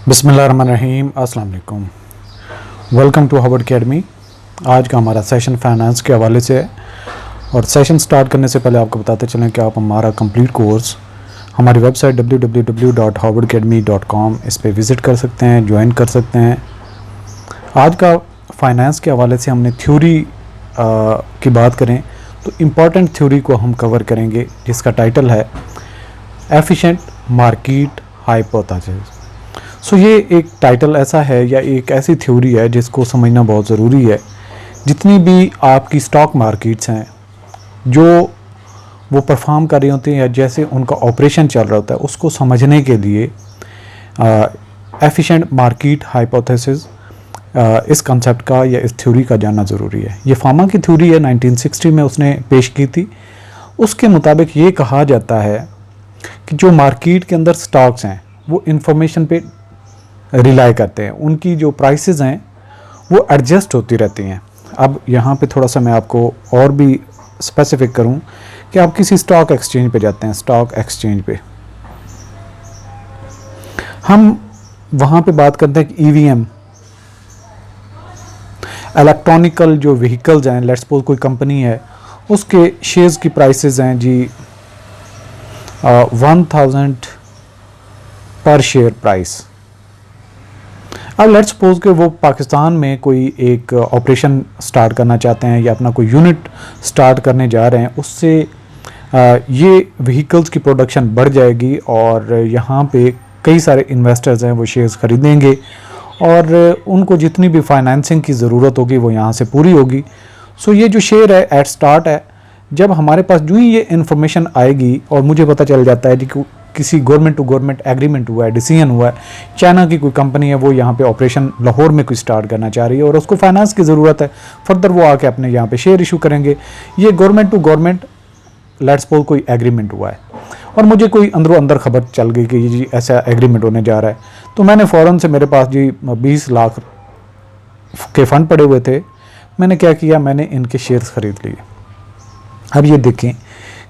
बिस्मिल्लाहिर्रहमानिर्रहीम, अस्सलाम वालेकुम। Welcome to Harvard academy. आज का हमारा सेशन फाइनेंस के हवाले से है और सेशन स्टार्ट करने से पहले आपको बताते चलें कि आप हमारा कंप्लीट कोर्स हमारी वेबसाइट www.harvardacademy.com इस पे विज़िट कर सकते हैं, ज्वाइन कर सकते हैं। आज का फाइनेंस के हवाले से हमने थ्योरी की बात करें तो इम्पॉर्टेंट थ्योरी को हम कवर करेंगे जिसका टाइटल है एफिशिएंट मार्केट हाइपोथेसिस। सो ये एक टाइटल ऐसा है या एक ऐसी थ्योरी है जिसको समझना बहुत ज़रूरी है। जितनी भी आपकी स्टॉक मार्केट्स हैं जो वो परफॉर्म कर रही होती हैं या जैसे उनका ऑपरेशन चल रहा होता है उसको समझने के लिए एफिशिएंट मार्केट हाइपोथेसिस इस कंसेप्ट का या इस थ्योरी का जानना ज़रूरी है। ये फार्मा की थ्योरी है, 1960 में उसने पेश की थी। उसके मुताबिक ये कहा जाता है कि जो मार्केट के अंदर स्टॉक्स हैं वो इंफॉर्मेशन पे रिलाई करते हैं, उनकी जो प्राइसेस हैं वो एडजस्ट होती रहती हैं। अब यहाँ पे थोड़ा सा मैं आपको और भी स्पेसिफिक करूँ कि आप किसी स्टॉक एक्सचेंज पे जाते हैं, स्टॉक एक्सचेंज पे हम वहाँ पे बात करते हैं कि ईवीएम इलेक्ट्रॉनिकल जो व्हीकल्स हैं, लेट्स सपोज कोई कंपनी है उसके शेयर्स की प्राइसेस हैं जी 1000 पर शेयर प्राइस। अब लेट्स सपोज कि वो पाकिस्तान में कोई एक ऑपरेशन स्टार्ट करना चाहते हैं या अपना कोई यूनिट स्टार्ट करने जा रहे हैं, उससे ये व्हीकल्स की प्रोडक्शन बढ़ जाएगी और यहाँ पे कई सारे इन्वेस्टर्स हैं वो शेयर्स ख़रीदेंगे और उनको जितनी भी फाइनेंसिंग की ज़रूरत होगी वो यहाँ से पूरी होगी। सो ये जो शेयर है एट स्टार्ट है, जब हमारे पास जो ही ये इन्फॉर्मेशन आएगी और मुझे पता चल जाता है कि किसी गवर्नमेंट टू गवर्नमेंट एग्रीमेंट हुआ है, डिसीजन हुआ है, चाइना की कोई कंपनी है वो यहाँ पे ऑपरेशन लाहौर में कोई स्टार्ट करना चाह रही है और उसको फाइनेंस की ज़रूरत है, फर्दर वो आके अपने यहाँ पे शेयर इशू करेंगे। ये government to government let's suppose कोई एग्रीमेंट हुआ है और मुझे कोई अंदरों अंदर खबर चल गई कि ये जी ऐसा एग्रीमेंट होने जा रहा है, तो मैंने फ़ौरन से, मेरे पास जी 20 लाख के फ़ंड पड़े हुए थे, मैंने क्या किया, मैंने इनके शेयर्स ख़रीद लिए। अब ये देखें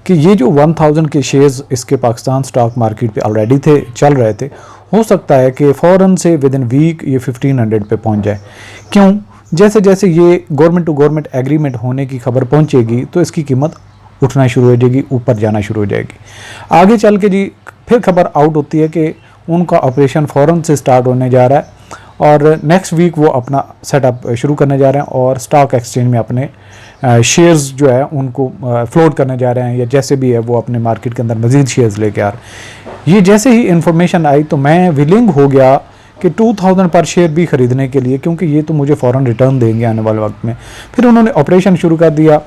कि ये जो 1000 के शेयर्स इसके पाकिस्तान स्टॉक मार्केट पे ऑलरेडी थे, चल रहे थे, हो सकता है कि फ़ौरन से विद इन वीक ये 1500 पे पहुंच जाए। क्यों? जैसे जैसे ये गवर्नमेंट टू गवर्नमेंट एग्रीमेंट होने की खबर पहुंचेगी तो इसकी कीमत उठना शुरू हो जाएगी, ऊपर जाना शुरू हो जाएगी। आगे चल के जी फिर खबर आउट होती है कि उनका ऑपरेशन फ़ौरन से स्टार्ट होने जा रहा है और नेक्स्ट वीक वो अपना सेटअप शुरू करने जा रहे हैं और स्टॉक एक्सचेंज में अपने शेयर्स जो है उनको फ्लोट करने जा रहे हैं या जैसे भी है वो अपने मार्केट के अंदर मज़ीद शेयर्स लेके आ रहे हैं। ये जैसे ही इन्फॉर्मेशन आई तो मैं विलिंग हो गया कि 2000 पर शेयर भी ख़रीदने के लिए, क्योंकि ये तो मुझे फ़ौरन रिटर्न देंगे आने वाले वक्त में। फिर उन्होंने ऑपरेशन शुरू कर दिया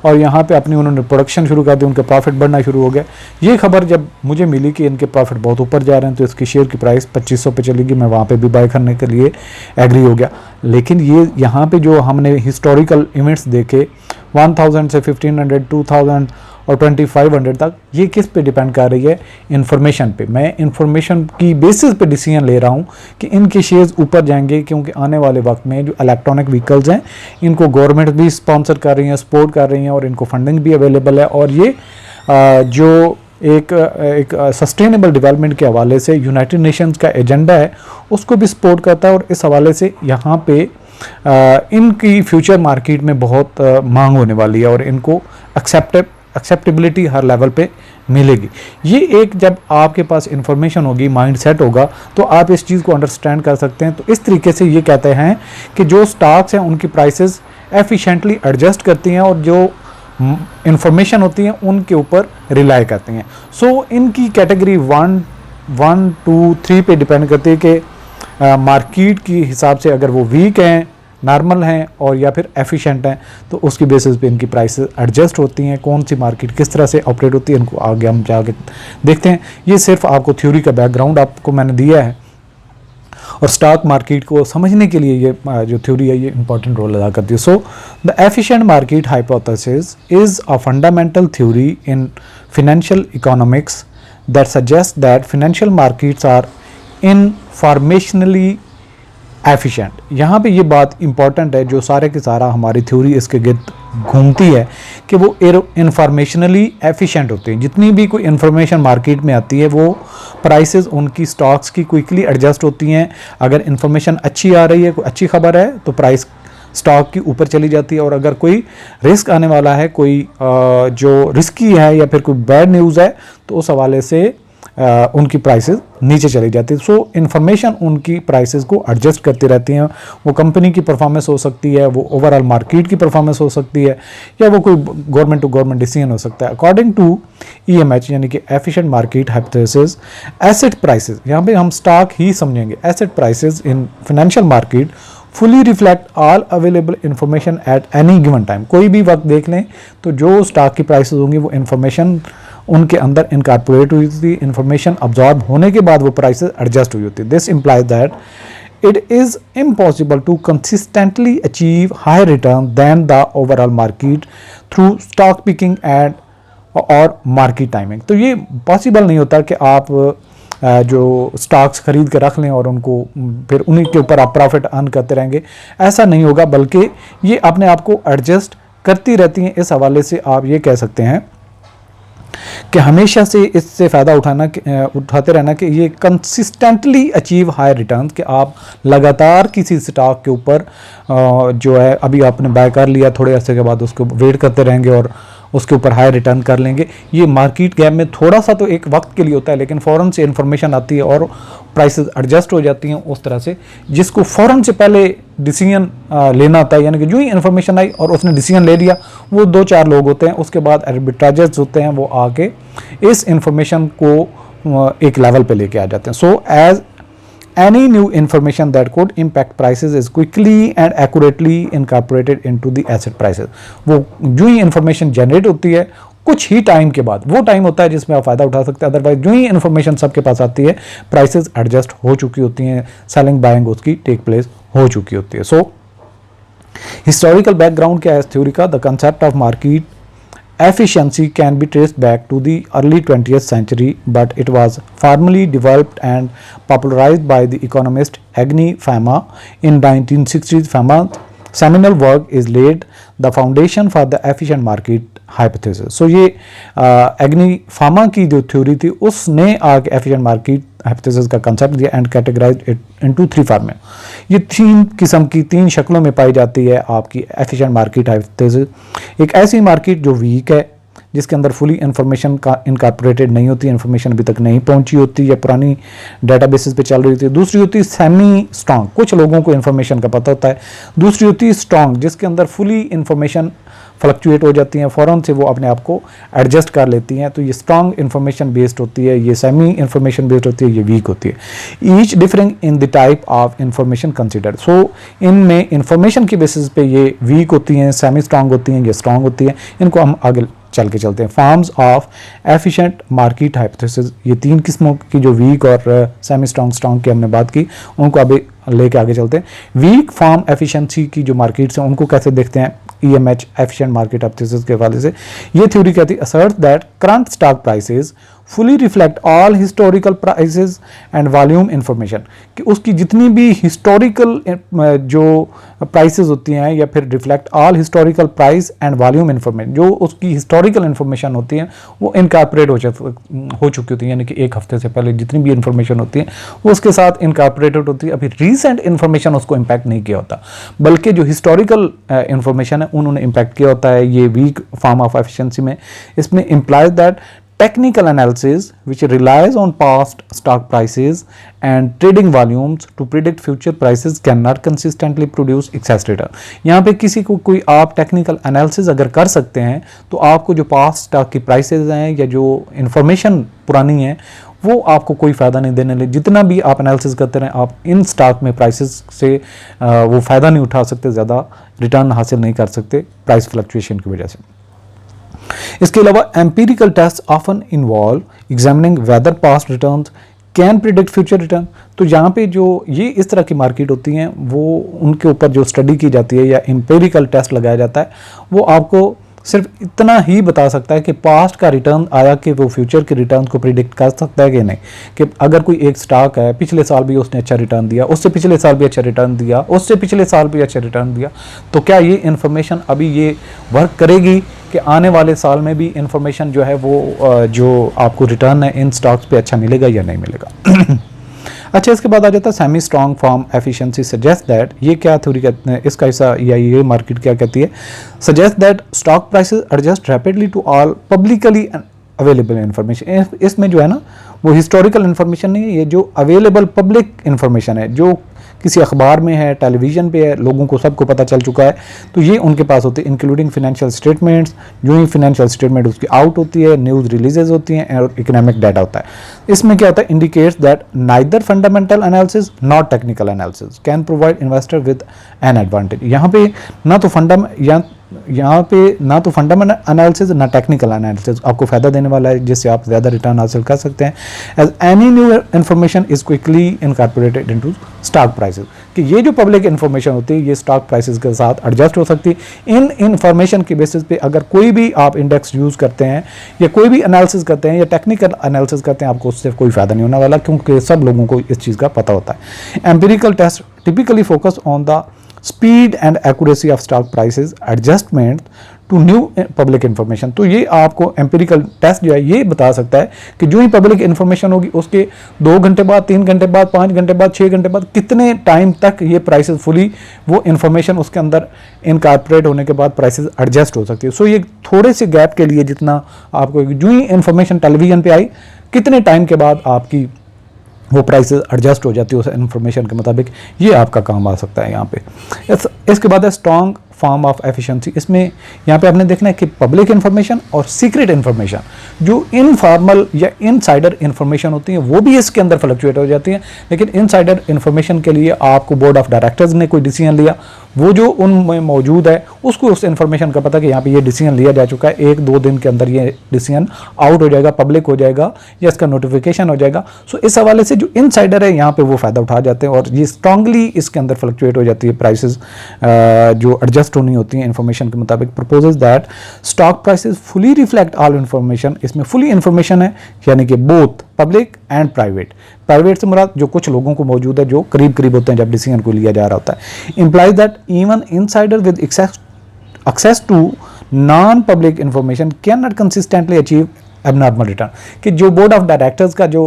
और यहाँ पे अपनी उन्होंने प्रोडक्शन शुरू कर दी, उनके प्रॉफिट बढ़ना शुरू हो गया। ये खबर जब मुझे मिली कि इनके प्रॉफिट बहुत ऊपर जा रहे हैं तो इसकी शेयर की प्राइस 2500 पे चलेगी, मैं वहाँ पे भी बाय करने के लिए एग्री हो गया। लेकिन ये यहाँ पे जो हमने हिस्टोरिकल इवेंट्स देखे 1000 से 1500, 2000 और 2500 तक, ये किस पे डिपेंड कर रही है? इन्फॉर्मेशन पे। मैं इन्फॉर्मेशन की बेसिस पे डिसीजन ले रहा हूँ कि इनके शेयर्स ऊपर जाएंगे, क्योंकि आने वाले वक्त में जो इलेक्ट्रॉनिक व्हीकल्स हैं इनको गवर्नमेंट भी स्पॉन्सर कर रही हैं, सपोर्ट कर रही हैं और इनको फंडिंग भी अवेलेबल है। और ये जो एक सस्टेनेबल डेवलपमेंट के हवाले से यूनाइटेड नेशंस का एजेंडा है उसको भी सपोर्ट करता है और इस हवाले से यहाँ पे इनकी फ्यूचर मार्केट में बहुत मांग होने वाली है और इनको एक्सेप्टेबिलिटी हर लेवल पे मिलेगी। ये एक जब आपके पास इंफॉर्मेशन होगी, माइंड सेट होगा, तो आप इस चीज़ को अंडरस्टैंड कर सकते हैं। तो इस तरीके से ये कहते हैं कि जो स्टॉक्स हैं उनकी प्राइसेस एफिशिएंटली एडजस्ट करती हैं और जो इंफॉर्मेशन होती है उनके ऊपर रिलाई करती हैं। सो इनकी कैटेगरी 1, 2, 3 पे डिपेंड करती है कि मार्केट की हिसाब से अगर वो वीक हैं, नॉर्मल हैं और या फिर एफिशिएंट हैं, तो उसकी बेसिस पे इनकी प्राइसेस एडजस्ट होती हैं। कौन सी मार्केट किस तरह से ऑपरेट होती है इनको आगे हम जाके देखते हैं। ये सिर्फ आपको थ्योरी का बैकग्राउंड आपको मैंने दिया है और स्टॉक मार्केट को समझने के लिए ये जो थ्योरी है ये इंपॉर्टेंट रोल अदा करती है। So the efficient market hypothesis is a fundamental theory in financial economics that suggest that financial markets are informationally efficient. यहाँ पे ये बात इंपॉर्टेंट है, जो सारे के सारा हमारी थ्योरी इसके गिर्द घूमती है कि वो इंफॉर्मेशनली एफिशिएंट होते हैं। जितनी भी कोई इंफॉर्मेशन मार्केट में आती है वो प्राइसेस उनकी स्टॉक्स की क्विकली एडजस्ट होती हैं। अगर इंफॉर्मेशन अच्छी आ रही है, कोई अच्छी खबर है, तो प्राइस स्टॉक की ऊपर चली जाती है, और अगर कोई रिस्क आने वाला है, कोई जो रिस्की है या फिर कोई बैड न्यूज़ है, तो उस हवाले से उनकी प्राइसेस नीचे चली जाती है। सो इन्फॉर्मेशन उनकी प्राइसेस को एडजस्ट करती रहती हैं। वो कंपनी की परफॉर्मेंस हो सकती है, वो ओवरऑल मार्केट की परफॉर्मेंस हो सकती है, या वो कोई गवर्नमेंट टू गवर्नमेंट डिसीजन हो सकता है। अकॉर्डिंग टू EMH यानी कि efficient market hypothesis, asset prices, यहाँ पे हम स्टॉक ही समझेंगे, asset prices in financial market fully reflect all available information at any given time. कोई भी वक्त देख लें तो जो स्टॉक की प्राइसेस होंगी वो इंफॉर्मेशन उनके अंदर इनकॉर्पोरेट हुई थी, इंफॉर्मेशन अब्जॉर्ब होने के बाद वो प्राइसेस एडजस्ट हुई होती है। This implies that it is impossible to consistently achieve higher return than the overall market through stock picking and और market timing। तो ये पॉसिबल नहीं होता कि आप जो स्टॉक्स खरीद के रख लें और उनको फिर उन्हीं के ऊपर आप प्रॉफिट अर्न करते रहेंगे, ऐसा नहीं होगा, बल्कि ये अपने आप को एडजस्ट करती रहती हैं। इस हवाले से आप ये कह सकते हैं कि हमेशा से इससे फ़ायदा उठाते रहना कि ये कंसिस्टेंटली अचीव हाई रिटर्न, कि आप लगातार किसी स्टॉक के ऊपर जो है अभी आपने बाय कर लिया, थोड़े अरसे के बाद उसको वेट करते रहेंगे और उसके ऊपर हाई रिटर्न कर लेंगे। ये मार्केट गैप में थोड़ा सा तो एक वक्त के लिए होता है, लेकिन फ़ौरन से इन्फॉर्मेशन आती है और प्राइसेस एडजस्ट हो जाती हैं उस तरह से जिसको फ़ौरन से पहले डिसीजन लेना होता है। यानी कि जो ही इन्फॉर्मेशन आई और उसने डिसीजन ले लिया, वो 2-4 लोग होते हैं, उसके बाद आर्बिट्राजेस होते हैं, वो आके इस इंफॉर्मेशन को एक लेवल पे लेके आ जाते हैं। So as any new information that could impact prices is quickly and accurately incorporated into the asset prices। वो जो ही इंफॉर्मेशन जनरेट होती है कुछ ही टाइम के बाद, वो टाइम होता है जिसमें आप फ़ायदा उठा सकते हैं। अदरवाइज जो ही इंफॉर्मेशन सबके पास आती है, प्राइसेस एडजस्ट हो चुकी होती हैं, सेलिंग बाइंग उसकी टेक प्लेस हो चुकी होती है। सो हिस्टोरिकल बैकग्राउंड क्या है इस थ्योरी का? The concept of market efficiency can be traced back to the early 20th century, but it was formally developed and popularized by the economist Agni Fama in 1960s. Fama's seminal work is laid the foundation for the efficient market hypothesis। So ये Agni Fama की जो theory थी उसने आगे efficient market hypothesis का concept दिया and categorised it into 3 form. ये 3 किस्म की 3 शक्लों में पाई जाती है आपकी एफिशिएंट मार्केट हाइपोथेसिस। एक ऐसी मार्केट जो वीक है, जिसके अंदर फुली इंफॉर्मेशन का इनकॉर्पोरेटेड नहीं होती, इंफॉर्मेशन अभी तक नहीं पहुंची होती या पुरानी डेटाबेसेस पे चल रही होती है। दूसरी होती है सेमी स्ट्रांग, कुछ लोगों को इंफॉर्मेशन का पता होता है। दूसरी होती है स्ट्रांग, जिसके अंदर फुली इंफॉर्मेशन फ्लक्चुएट हो जाती हैं, फ़ौरन से वो अपने आप को एडजस्ट कर लेती हैं। तो ये स्ट्रांग इंफॉर्मेशन बेस्ड होती है, ये सेमी इंफॉर्मेशन बेस्ड होती है, ये वीक होती है। Each differing in the type of information considered. So इनमें इंफॉर्मेशन की बेसिस पे ये वीक होती हैं, सेमी स्ट्रांग होती हैं, ये स्ट्रांग होती हैं। इनको हम आगे चल के चलते हैं। Forms of efficient market hypothesis, ये 3 किस्मों की जो वीक और सेमी स्ट्रांग की हमने बात की, उनको अभी लेके आगे चलते हैं। वीक फॉर्म एफिशिएंसी की जो मार्केट्स हैं उनको कैसे देखते हैं EMH एफिशिएंट मार्केट हाइपोथेसिस के हवाले से। ये थ्योरी कहती है assert that current stock prices fully reflect all historical prices and volume information, कि उसकी जितनी भी हिस्टोरिकल जो प्राइसेस होती हैं या फिर reflect all historical price and volume information, जो उसकी हिस्टोरिकल इंफॉर्मेशन होती है वो इनकॉर्पोरेट हो चुकी होती है। यानी कि एक हफ्ते से पहले जितनी भी इंफॉर्मेशन होती है वो उसके साथ इनकॉर्पोरेटेड होती है। अभी रीसेंट इंफॉर्मेशन उसको इम्पैक्ट नहीं किया होता, बल्कि जो हिस्टोरिकल इंफॉर्मेशन है उन्होंने इम्पैक्ट किया होता है। ये वीक फॉर्म ऑफ एफिशिएंसी में इसमें implies that technical analysis which relies on past stock prices and trading volumes to predict future prices cannot consistently produce excess return। यहाँ पे किसी को कोई आप टेक्निकल एनालिसिस अगर कर सकते हैं तो आपको जो पास्ट स्टॉक की प्राइसेस हैं या जो इंफॉर्मेशन पुरानी है वो आपको कोई फ़ायदा नहीं देने लगे। जितना भी आप एनालिसिस करते रहें, आप इन स्टॉक में प्राइसेस से वो फ़ायदा नहीं उठा सकते, ज़्यादा रिटर्न हासिल नहीं कर सकते प्राइस फ्लक्चुएशन की वजह से। इसके अलावा empirical test often involve examining whether past returns can predict future return. तो यहाँ पे जो ये इस तरह की मार्केट होती हैं वो उनके ऊपर जो स्टडी की जाती है या एम्पिरिकल टेस्ट लगाया जाता है वो आपको सिर्फ इतना ही बता सकता है कि पास्ट का रिटर्न आया कि वो फ्यूचर के रिटर्न को प्रिडिक्ट कर सकता है कि नहीं, कि अगर कोई एक स्टॉक है पिछले साल भी उसने अच्छा रिटर्न दिया, उससे पिछले साल भी अच्छा रिटर्न दिया, उससे पिछले साल भी अच्छा रिटर्न दिया, तो क्या ये इन्फॉर्मेशन अभी ये वर्क करेगी कि आने वाले साल में भी इन्फॉर्मेशन जो है वो जो आपको रिटर्न है इन स्टॉक्स पे अच्छा मिलेगा या नहीं मिलेगा। अच्छा, इसके बाद आ जाता है semi strong form efficiency suggest that, ये क्या थ्योरी कहते हैं, इसका हिस्सा या ये मार्केट क्या कहती है, suggest that stock prices adjust rapidly to all publicly available information. इसमें जो है ना वो हिस्टोरिकल इन्फॉर्मेशन नहीं है, ये जो अवेलेबल पब्लिक इन्फॉर्मेशन है, जो किसी अखबार में है, टेलीविज़न पे है, लोगों को सबको पता चल चुका है, तो ये उनके पास होती है, इंक्लूडिंग फिनेंशियल स्टेटमेंट्स। जो ही फिनेंशियल स्टेटमेंट उसकी आउट होती है, न्यूज़ रिलीजेज होती हैं और इकोनॉमिक डाटा होता है। इसमें क्या होता है, indicates that neither fundamental analysis not technical analysis can provide investor with an advantage. यहाँ पे ना तो फंडामेंटल एनालिसिस ना टेक्निकल एनालिसिस आपको फायदा देने वाला है, जिससे आप ज़्यादा रिटर्न हासिल कर सकते हैं। As any new information is quickly incorporated into stock prices, कि ये जो पब्लिक इन्फॉर्मेशन होती है ये स्टॉक प्राइसेस के साथ एडजस्ट हो सकती है। इन इन्फॉर्मेशन की बेसिस पे अगर कोई भी आप इंडेक्स यूज़ करते हैं या कोई भी एनालिसिस करते हैं या टेक्निकल एनालिसिस करते हैं, आपको उससे कोई फायदा नहीं होने वाला, क्योंकि सब लोगों को इस चीज़ का पता होता है। Empirical test typically focus on the speed and accuracy of stock prices adjustment to new public information. तो ये आपको एम्पिरिकल टेस्ट जो है ये बता सकता है कि जो ही पब्लिक इन्फॉर्मेशन होगी उसके 2 घंटे बाद, 3 घंटे बाद, 5 घंटे बाद, 6 घंटे बाद कितने टाइम तक ये प्राइसेस फुली वो इन्फॉर्मेशन उसके अंदर इनकॉर्पोरेट होने के बाद प्राइसेस एडजस्ट हो सकती है। सो ये थोड़े से गैप के लिए जितना आपको जो ही इन्फॉर्मेशन टेलीविजन पे आई कितने टाइम के बाद आपकी वो प्राइसेस एडजस्ट हो जाती है उस इन्फॉर्मेशन के मुताबिक, ये आपका काम आ सकता है यहाँ पे। इसके बाद है स्ट्रॉन्ग फॉर्म ऑफ एफिशिएंसी। इसमें यहाँ पे आपने देखना है कि पब्लिक इन्फॉर्मेशन और सीक्रेट इन्फॉर्मेशन, जो इनफॉर्मल या इनसाइडर इन्फॉर्मेशन होती है वो भी इसके अंदर फ्लक्चुएट हो जाती है। लेकिन इनसाइडर इन्फॉर्मेशन के लिए आपको बोर्ड ऑफ डायरेक्टर्स ने कोई डिसीजन लिया, वो जो उनमें मौजूद है उसको उस इन्फॉर्मेशन का पता कि यहाँ पे ये डिसीजन लिया जा चुका है, 1-2 दिन के अंदर ये डिसीजन आउट हो जाएगा, पब्लिक हो जाएगा या इसका नोटिफिकेशन हो जाएगा। सो इस हवाले से जो इनसाइडर है यहाँ पे वो फ़ायदा उठा जाते हैं और ये स्ट्रांगली इसके अंदर फ्लक्चुएट हो जाती है प्राइसेस जो एडजस्ट होनी होती है इन्फॉर्मेशन के मुताबिक। Proposes that stock prices fully reflect all information, इसमें फुली इन्फॉर्मेशन है यानी कि both public and private. Private से मुराद जो कुछ लोगों को मौजूद है जो करीब करीब होते हैं जब डिसीजन को लिया जा रहा होता है। Implies that even insider with access to non public information can not consistently achieve abnormal return, कि जो बोर्ड ऑफ डायरेक्टर्स का जो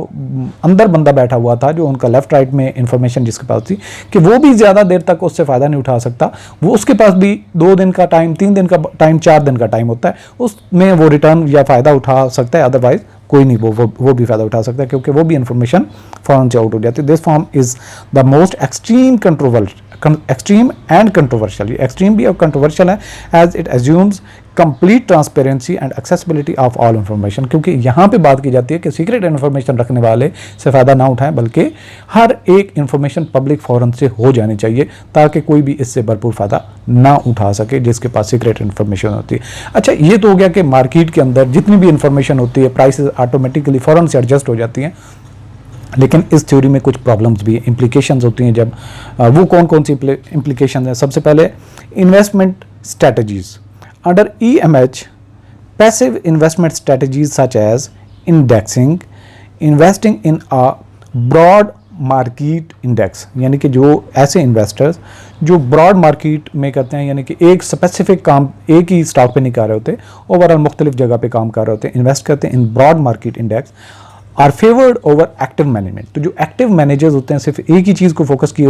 अंदर बंदा बैठा हुआ था, जो उनका लेफ्ट राइट में इन्फॉर्मेशन जिसके पास थी, कि वो भी ज़्यादा देर तक उससे फ़ायदा नहीं उठा सकता। वो उसके पास भी 2 दिन का टाइम, 3 दिन का टाइम, 4 दिन का टाइम होता है, उसमें वो रिटर्न या फ़ायदा उठा सकता है, अदरवाइज कोई नहीं वो भी फ़ायदा उठा सकता है क्योंकि वो भी इन्फॉर्मेशन फ़ौरन से आउट हो जाती है। This form is the most extreme and controversial, ये एक्सट्रीम भी और कंट्रोवर्शियल है, as it assumes complete transparency and accessibility of all information, क्योंकि यहाँ पे बात की जाती है कि सीक्रेट इन्फॉर्मेशन रखने वाले से फ़ायदा ना उठाएं, बल्कि हर एक इन्फॉर्मेशन पब्लिक फ़ौरन से हो जानी चाहिए ताकि कोई भी इससे भरपूर फ़ायदा ना उठा सके जिसके पास सीक्रेट इन्फॉर्मेशन होती है। अच्छा, ये तो हो गया कि मार्केट के अंदर जितनी भी इन्फॉर्मेशन होती है प्राइसेस ऑटोमेटिकली फ़ौरन से एडजस्ट हो जाती हैं, लेकिन इस थ्योरी में कुछ प्रॉब्लम्स भी हैं, इम्प्लीकेशंस होती हैं। जब वो कौन सी इम्प्लीकेशंस हैं? सबसे पहले investment strategies under EMH, passive investment strategies such as indexing, investing in a broad market index, यानी कि जो ऐसे इन्वेस्टर्स जो ब्रॉड मार्केट में करते हैं, यानी कि एक स्पेसिफिक काम एक ही स्टॉक पे नहीं कर रहे होते, ओवरऑल मुख्तलिफ जगह पे काम कर रहे होते हैं, इन्वेस्ट करते हैं in broad market index, are favoured over active management. तो जो एक्टिव मैनेजर्स होते हैं सिर्फ एक ही चीज़ को फोकस किए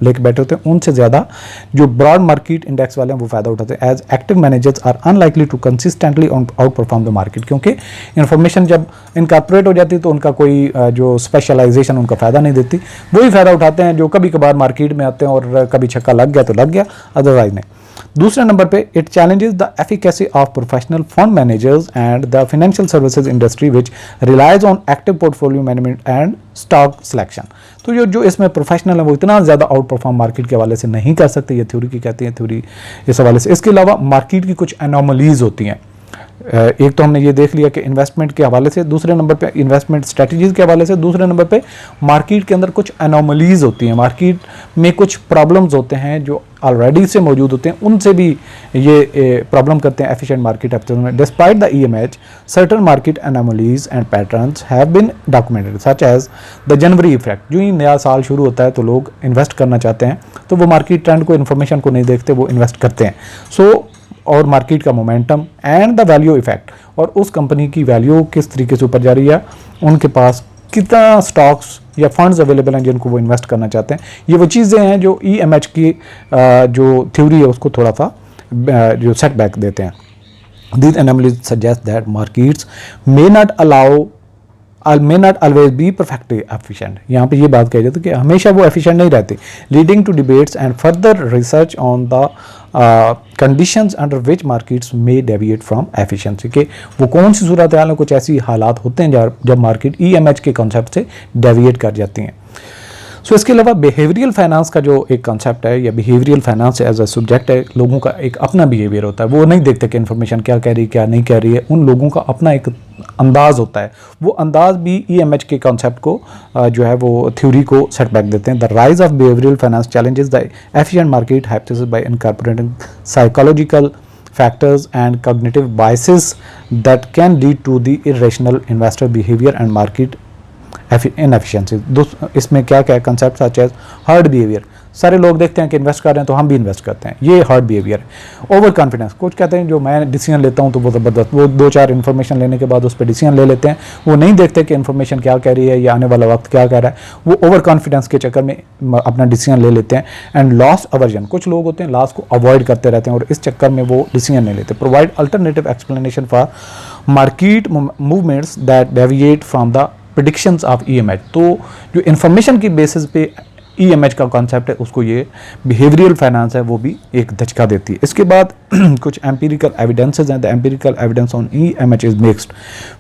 लेके बैठे होते हैं, उनसे ज़्यादा जो ब्रॉड मार्केट इंडेक्स वाले हैं वो फ़ायदा उठाते हैं। As active managers are unlikely to consistently outperform the market, क्योंकि इन्फॉर्मेशन जब इनकॉर्पोरेट हो जाती है तो उनका कोई जो स्पेशलाइजेशन उनका फ़ायदा नहीं देती, वही फ़ायदा उठाते हैं जो कभी कभार मार्केट में आते हैं और कभी छक्का लग गया तो लग गया, अदरवाइज नहीं। दूसरे नंबर पे it challenges the efficacy of professional fund managers and the financial services industry which relies on active portfolio management and stock selection. तो जो इसमें प्रोफेशनल है वो इतना ज़्यादा आउट परफॉर्म मार्केट के हवाले से नहीं कर सकते, ये थ्योरी की कहती है थ्योरी इस हवाले से। इसके अलावा मार्केट की कुछ एनोमलीज होती हैं। एक तो हमने ये देख लिया कि इन्वेस्टमेंट के हवाले से, दूसरे नंबर पे इन्वेस्टमेंट स्ट्रेटजीज के हवाले से, दूसरे नंबर पे मार्केट के अंदर कुछ एनोमलीज होती हैं, मार्केट में कुछ प्रॉब्लम्स होते हैं जो ऑलरेडी से मौजूद होते हैं उनसे भी ये प्रॉब्लम करते हैं एफिशिएंट मार्केट हैबिटेशन में। Despite the EMH certain market anomalies and patterns have been documented such as the January effect. जो ही नया साल शुरू होता है तो लोग इन्वेस्ट करना चाहते हैं, तो वो मार्केट ट्रेंड को, इन्फॉर्मेशन को नहीं देखते, वो इन्वेस्ट करते हैं। सो और मार्केट का momentum and the value effect, और उस कंपनी की वैल्यू किस तरीके से ऊपर जा रही है, उनके पास कितना स्टॉक्स या फंड्स अवेलेबल हैं जिनको वो इन्वेस्ट करना चाहते हैं। ये वो चीज़ें हैं जो EMH की जो थ्योरी है उसको थोड़ा सा जो सेटबैक देते हैं। These anomalies suggest that markets may not always be perfectly efficient। यहाँ पे ये बात कही जाती है कि हमेशा वो efficient नहीं रहती, leading to debates and further research on the conditions under which markets may deviate from efficiency। कि वो कौन सी सूरत हाल में कुछ ऐसी हालात होते हैं जब मार्केट EMH के कॉन्सेप्ट से डेविएट कर जाती हैं। सो इसके अलावा बिहेवियरल फाइनेंस का जो एक कॉन्सेप्ट है, या behavioural finance as a subject है, लोगों का एक अपना बिहेवियर होता है, वो नहीं देखते कि इन्फॉर्मेशन क्या कह रही है क्या नहीं कह रही है, उन लोगों का अपना एक अंदाज़ होता है। वो अंदाज़ भी EMH के कॉन्सेप्ट को जो है वो थ्योरी को सेटबैक देते हैं। The rise of behavioural finance challenges the efficient market hypothesis bye incorporating psychological factors and cognitive biases that can lead to the irrational investor behavior and market inefficiency। इसमें क्या क्या concept such as herd behaviour, सारे लोग देखते हैं कि invest कर रहे हैं तो हम भी इन्वेस्ट करते हैं, ये हर्ड बिहेवियर है। ओवर कॉन्फिडेंस, कुछ कहते हैं जो मैं डिसीजन लेता हूं तो वो ज़बरदस्त, वो 2-4 इन्फॉर्मेशन लेने के बाद उस पर डिसीजन ले लेते हैं, वो नहीं देखते कि इन्फॉर्मेशन क्या कह रही है या आने वाला वक्त क्या कह रहा है, वो ओवर कॉन्फिडेंस के चक्कर में अपना डिसीजन ले लेते हैं। एंड लॉस अवर्जन, कुछ लोग होते हैं लॉस को अवॉइड करते रहते हैं और इस चक्कर में वो डिसीजन नहीं लेते। Provide alternative explanation for market movements that deviate from the predictions of EMH। तो जो इन्फॉर्मेशन की बेसिस पे EMH का कॉन्सेप्ट है उसको ये बिहेवियरल फाइनेंस है वो भी एक धचका देती है। इसके बाद कुछ एम्पिरिकल एविडेंसेस हैं। The empirical evidence on EMH is mixed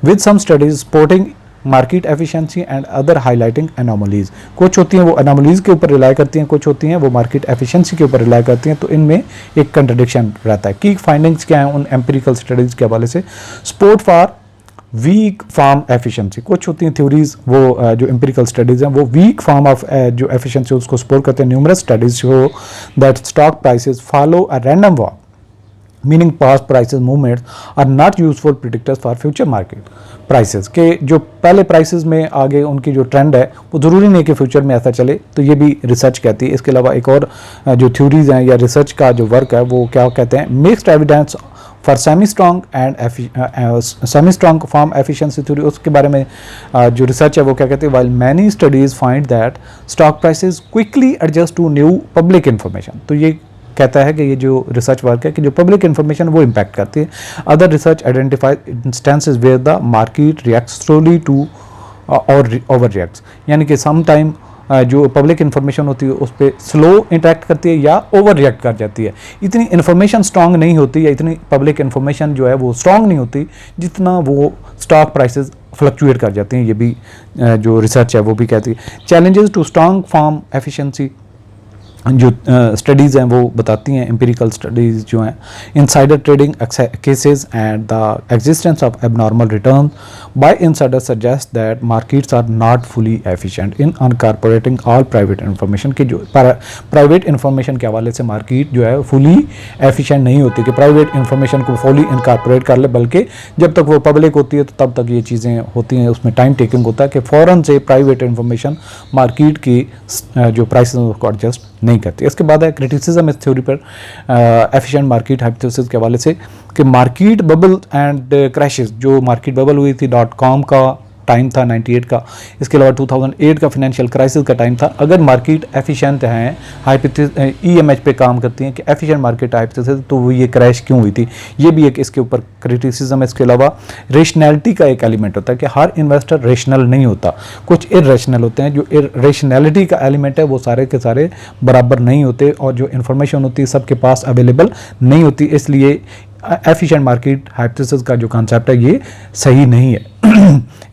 with some studies supporting market efficiency and other highlighting anomalies. कुछ होती हैं वो एनोमलीज के ऊपर रिलाई करती हैं, कुछ होती हैं वो मार्केट एफिशिएंसी के ऊपर रिलाई करती हैं, तो इनमें एक कंट्रडिक्शन रहता है। की फाइंडिंग्स क्या हैं उन एम्पिरिकल स्टडीज के हवाले से? Support for weak form efficiency, कुछ होती हैं थ्योरीज वो जो एम्पिरिकल स्टडीज़ हैं वो वीक फार्म ऑफ जो एफिशिएंसी उसको सपोर्ट करते हैं। Numerous studies show that stock prices follow a random walk, meaning past prices movements are not useful predictors for future market prices. के जो पहले प्राइसेस में आगे उनकी जो ट्रेंड है वो ज़रूरी नहीं कि फ्यूचर में ऐसा चले, तो ये भी रिसर्च कहती है। इसके अलावा एक और जो थ्योरीज हैं या रिसर्च का जो वर्क है वो क्या कहते हैं? Mixed evidence for semi strong and semi strong form efficiency theory, उसके बारे में जो रिसर्च है वो क्या कहते हैं? While many studies find that stock prices quickly adjust to new public information. तो ये कहता है कि ये जो रिसर्च वर्क है कि जो पब्लिक इन्फॉर्मेशन वो इम्पैक्ट करती है। Other research identify instances where the market reacts slowly to और ओवर रिएक्ट्स, यानी कि सम टाइम जो पब्लिक इन्फॉर्मेशन होती है उस पर स्लो इंटरेक्ट करती है या ओवर रिएक्ट कर जाती है। इतनी इन्फॉर्मेशन स्ट्रांग नहीं होती या इतनी पब्लिक इन्फॉर्मेशन जो है वो स्ट्रांग नहीं होती जितना वो स्टॉक प्राइसेस फ्लक्चुएट कर जाती हैं। ये भी जो रिसर्च है वो भी कहती है। Challenges to strong form efficiency जो स्टडीज़ हैं वो बताती हैं, एम्पिरिकल स्टडीज़ जो हैं, insider trading cases and the existence of abnormal return by insider suggest that markets are not fully efficient in incorporating all private information. की जो private information के हवाले से मार्केट जो है फुली एफिशिएंट नहीं होती कि प्राइवेट इन्फॉर्मेशन को फुली इनकॉर्पोरेट कर ले, बल्कि जब तक वो पब्लिक होती है तो तब तक ये चीज़ें होती हैं, उसमें टाइम टेकिंग होता है कि फ़ौरन से प्राइवेट इन्फॉर्मेशन मार्केट की जो प्राइसेस को एडजस्ट नहीं करती। इसके बाद है क्रिटिसिज्म इस थ्योरी पर एफिशिएंट मार्केट हाइपोथेसिस के हवाले से कि मार्केट बबल एंड क्रैशेस, जो मार्केट बबल हुई थी .com का टाइम था 98 का, इसके अलावा 2008 का फाइनेंशियल क्राइसिस का टाइम था। अगर मार्केट एफिशिएंट हैं, EMH पे काम करती हैं कि एफिशिएंट मार्केट हाइपोथेसिस, तो वो ये क्रैश क्यों हुई थी, ये भी एक इसके ऊपर क्रिटिसिज्म है। इसके अलावा रेशनैलिटी का एक एलिमेंट होता है कि हर इन्वेस्टर रेशनल नहीं होता, कुछ इरेशनल होते हैं। जो रेशनैलिटी का एलिमेंट है वो सारे के सारे बराबर नहीं होते और जो इन्फॉर्मेशन होती है सबके पास अवेलेबल नहीं होती, इसलिए एफिशिएंट मार्केट हाइपोथेसिस का जो कॉन्सेप्ट है ये सही नहीं है।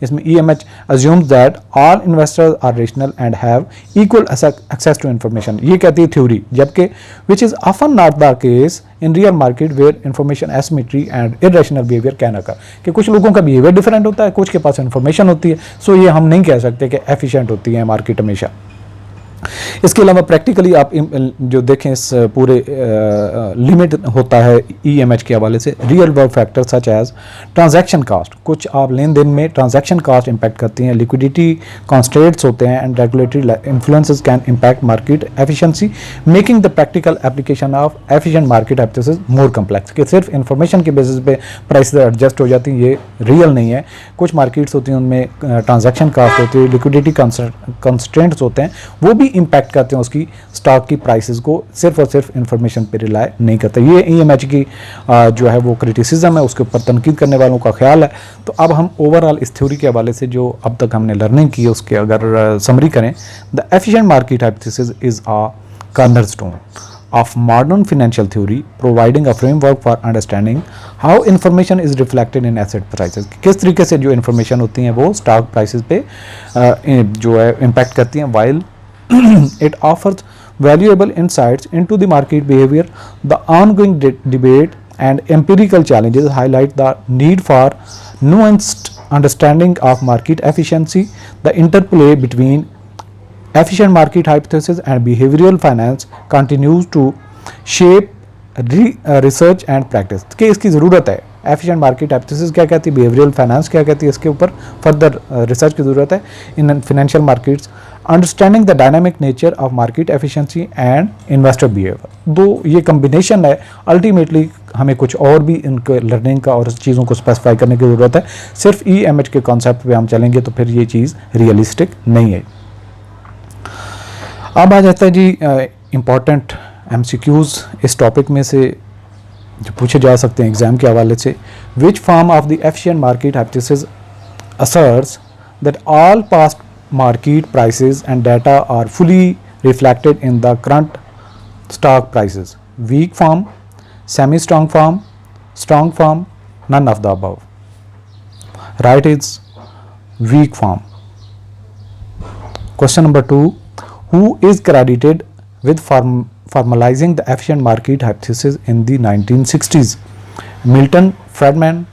इसमें EMH assumes that all investors are rational and have equal access to information, ये कहती है थ्योरी, जबकि which is often not the case in real market where information asymmetry and irrational behavior can occur। कि कुछ लोगों का behaviour different होता है, कुछ के पास इन्फॉर्मेशन होती है, सो ये हम नहीं कह सकते कि एफिशिएंट होती है मार्केट हमेशा। इसके अलावा प्रैक्टिकली आप जो देखें इस पूरे लिमिट होता है EMH के हवाले से, real world factor such as transaction cost, कुछ आप लेन देन में ट्रांजैक्शन कास्ट इंपैक्ट करती हैं, लिक्विडिटी कॉन्स्ट्रेंट्स होते हैं and regulatory influences can impact market efficiency making the practical application of efficient market hypothesis more complex. कि सिर्फ इंफॉर्मेशन के बेसिस पे प्राइस एडजस्ट हो जाती हैं, ये रियल नहीं है। कुछ मार्केट्स होती हैं उनमें ट्रांजैक्शन कास्ट होती है, लिक्विडिटी कंस्ट्रेंट्स होते हैं, वो भी इंपैक्ट करते हैं उसकी स्टॉक की प्राइसेस को, सिर्फ और सिर्फ इंफॉर्मेशन पे रिलाई नहीं करते। ये EMH की जो है वो क्रिटिसिज्म है, उसके ऊपर तनकीद करने वालों का ख्याल है। तो अब हम ओवरऑल इस थ्योरी के हवाले से जो अब तक हमने लर्निंग की है उसके अगर समरी करें, the efficient market hypothesis is a cornerstone of modern financial theory, providing a framework for understanding how information is reflected in asset prices। किस तरीके से जो information होती हैं वो stock prices पे जो है impact करती हैं, while it offers valuable insights into the market behavior। The ongoing debate and empirical challenges highlight the need for nuanced understanding of market efficiency, the interplay between efficient market hypothesis and behavioral finance continues to shape research and practice। कि इसकी ज़रूरत है, efficient market hypothesis क्या कहती है, behavioral finance क्या कहती है, इसके ऊपर further research की ज़रूरत है in financial markets, understanding the dynamic nature of market efficiency and investor behavior। दो ये combination है, ultimately हमें कुछ और भी इनके लर्निंग का और चीज़ों को स्पेसिफाई करने की ज़रूरत है। सिर्फ EMH के कॉन्सेप्ट पे हम चलेंगे तो फिर ये चीज़ रियलिस्टिक नहीं है। अब आ जाता है जी इम्पॉर्टेंट MCQs इस टॉपिक में से जो पूछे जा सकते हैं एग्जाम के हवाले से। Which form of the efficient market hypothesis asserts that all past market prices and data are fully reflected in the current stock prices? Weak form, semi-strong form, strong form, none of the above. Right is weak form. Question number 2. Who is credited with formalizing the efficient market hypothesis in the 1960s? Milton Friedman,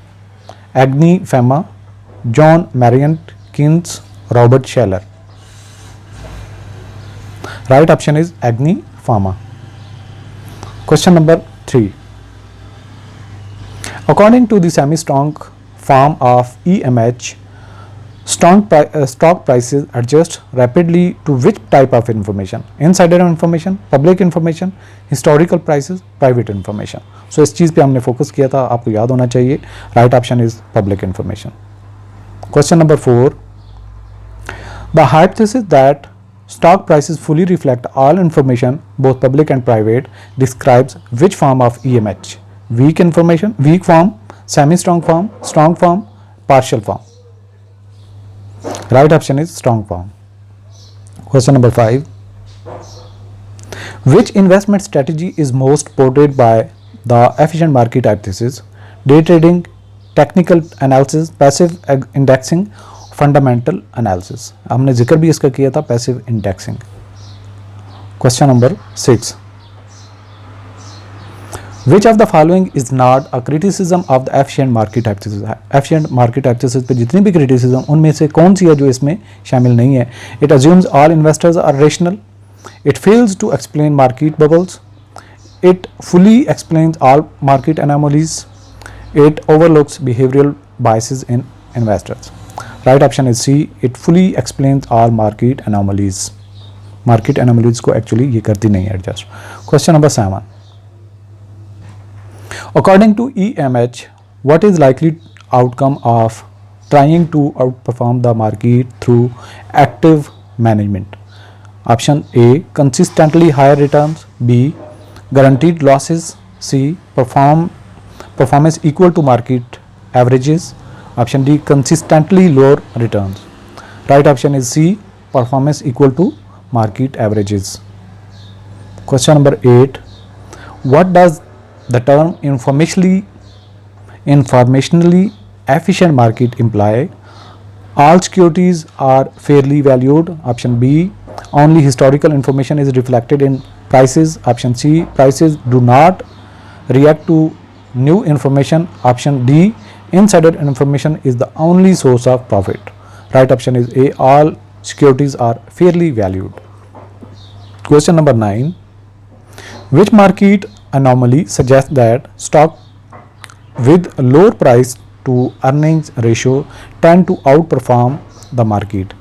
Agni Fama, John Marion Keynes, Robert Shiller. Right option is Agni Fama. Question number 3. According to the semi-strong form of EMH, stock prices adjust rapidly to which type of information? Insider information, public information, historical prices, private information. So इस चीज़ पे हमने focus किया था, आपको याद होना चाहिए। Right option is public information. Question number 4. The hypothesis that stock prices fully reflect all information, both public and private, describes which form of EMH? Weak information, weak form, semi-strong form, strong form, partial form. Right option is strong form. Question number 5. Which investment strategy is most supported by the efficient market hypothesis? Day trading, technical analysis, passive indexing, fundamental analysis. हमने जिक्र भी इसका किया था, passive indexing. Question number 6. Which of the following is not a criticism of the efficient market hypothesis? Efficient market hypothesis पे जितनी भी criticism उनमें से कौन सी है जो इसमें शामिल नहीं है? It assumes all investors are rational. It fails to explain market bubbles. It fully explains all market anomalies. It overlooks behavioral biases in investors. Right option is C. It fully explains all market anomalies. Market anomalies को actually ये करती नहीं है adjust. Question number 7. According to EMH, what is likely outcome of trying to outperform the market through active management? Option A, consistently higher returns. B, guaranteed losses. C, performance equal to market averages. Option D, consistently lower returns. Right option is C, performance equal to market averages. Question number 8. What does the term informationally efficient market imply? All securities are fairly valued. Option B, only historical information is reflected in prices. Option C, prices do not react to new information. Option D, insider information is the only source of profit. Right option is A, all securities are fairly valued. Question number 9. Which market anomaly suggests that stock with lower price to earnings ratio tend to outperform the market?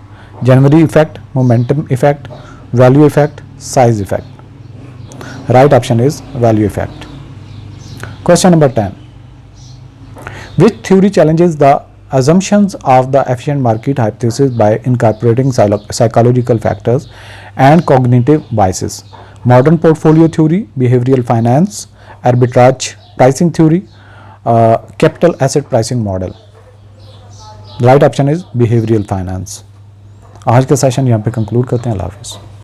January effect, momentum effect, value effect, size effect. Right option is value effect. Question number 10. Which theory challenges the assumptions of the efficient market hypothesis by incorporating psychological factors and cognitive biases? Modern portfolio theory, behavioral finance, arbitrage pricing theory, capital asset pricing model. Right option is behavioural finance. आज का session यहाँ पे conclude करते हैं। अल्लाह हाफिज़।